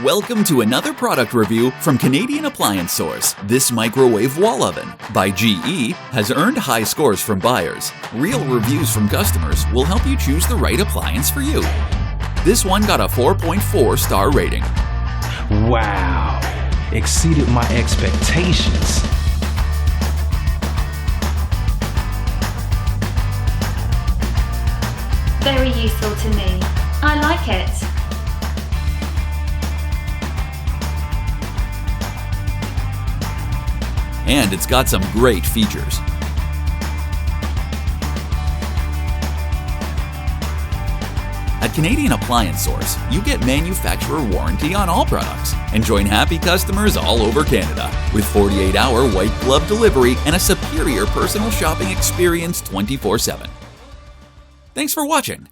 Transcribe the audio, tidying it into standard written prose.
Welcome to another product review from Canadian Appliance Source. This microwave wall oven by GE has earned high scores from buyers. Real reviews from customers will help you choose the right appliance for you. This one got a 4.4-star rating. Wow, exceeded my expectations. Very useful to me. I like it. And it's got some great features. At Canadian Appliance Source, you get manufacturer warranty on all products and join happy customers all over Canada with 48-hour white glove delivery and a superior personal shopping experience 24/7. Thanks for watching.